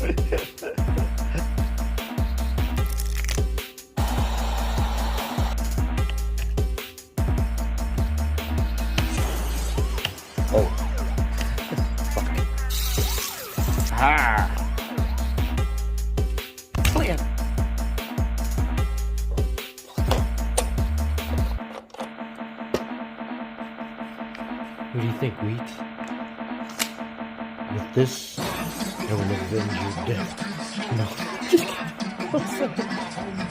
Oh. Fuck. Ah. Blam. What do you think, Wheat? With this, I will avenge your death. No, just kidding.